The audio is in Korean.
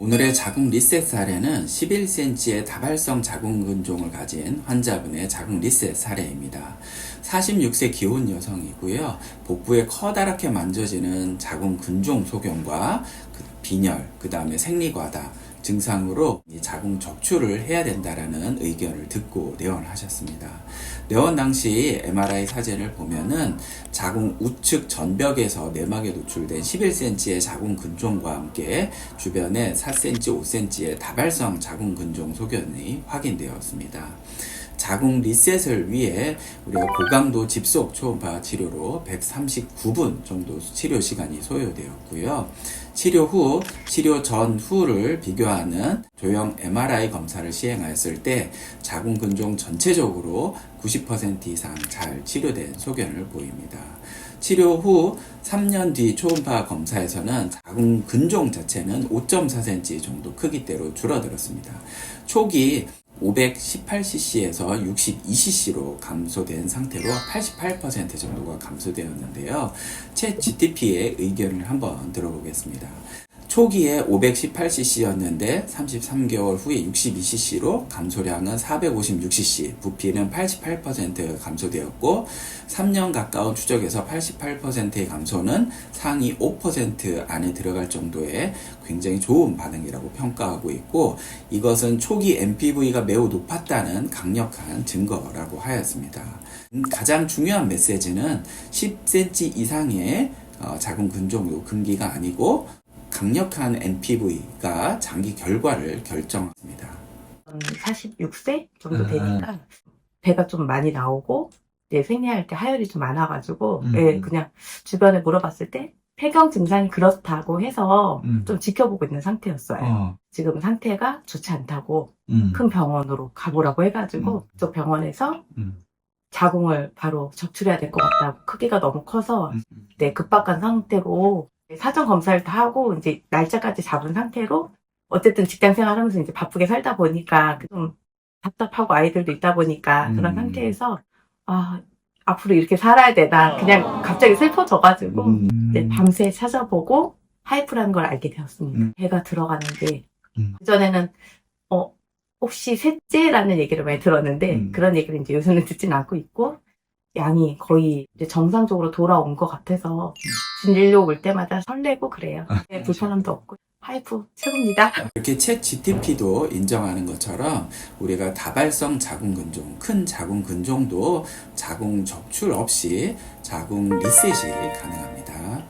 오늘의 자궁 리셋 사례는 11cm의 다발성 자궁근종을 가진 환자분의 자궁 리셋 사례입니다. 46세 기혼 여성이고요. 복부에 커다랗게 만져지는 자궁근종 소견과 빈혈, 그 다음에 생리과다 증상으로 자궁 적출을 해야 된다라는 의견을 듣고 내원하셨습니다. 내원 당시 MRI 사진을 보면은 자궁 우측 전벽에서 내막에 노출된 11cm의 자궁 근종과 함께 주변에 4cm, 5cm의 다발성 자궁 근종 소견이 확인되었습니다. 자궁 리셋을 위해 우리가 고강도 집속 초음파 치료로 139분 정도 치료 시간이 소요되었고요. 치료 후, 치료 전후를 비교하는 조형 MRI 검사를 시행하였을 때 자궁 근종 전체적으로 90% 이상 잘 치료된 소견을 보입니다. 치료 후 3년 뒤 초음파 검사에서는 자궁 근종 자체는 5.4cm 정도 크기대로 줄어들었습니다. 초기 518cc에서 62cc로 감소된 상태로 88% 정도가 감소되었는데요. 챗 GTP의 의견을 한번 들어보겠습니다. 초기에 518cc였는데 33개월 후에 62cc로 감소량은 456cc, 부피는 88% 감소되었고 3년 가까운 추적에서 88%의 감소는 상위 5% 안에 들어갈 정도의 굉장히 좋은 반응이라고 평가하고 있고, 이것은 초기 MPV가 매우 높았다는 강력한 증거라고 하였습니다. 가장 중요한 메시지는 10cm 이상의 자궁 근종도 금기가 아니고 강력한 NPV가 장기 결과를 결정합니다. 46세 정도 되니까 배가 좀 많이 나오고 이제 생리할 때 하혈이 좀 많아가지고 그냥 주변에 물어봤을 때 폐경 증상이 그렇다고 해서 좀 지켜보고 있는 상태였어요. 지금 상태가 좋지 않다고 큰 병원으로 가보라고 해가지고 그쪽 병원에서 자궁을 바로 적출해야 될 것 같다고, 크기가 너무 커서 급박한 상태로 사전 검사를 다 하고 이제 날짜까지 잡은 상태로 어쨌든 직장 생활하면서 이제 바쁘게 살다 보니까 좀 답답하고 아이들도 있다 보니까 그런 상태에서 앞으로 이렇게 살아야 되나 그냥 갑자기 슬퍼져가지고 이제 밤새 찾아보고 하이프라는 걸 알게 되었습니다. 배가 들어가는데 그전에는 혹시 셋째라는 얘기를 많이 들었는데 그런 얘기를 이제 요새는 듣진 않고 있고, 양이 거의 이제 정상적으로 돌아온 것 같아서 진료 올 때마다 설레고 그래요. 불편함도 없고 하이프 최고입니다. 이렇게 챗 GTP도 인정하는 것처럼 우리가 다발성 자궁 근종, 큰 자궁 근종도 자궁 적출 없이 자궁 리셋이 가능합니다.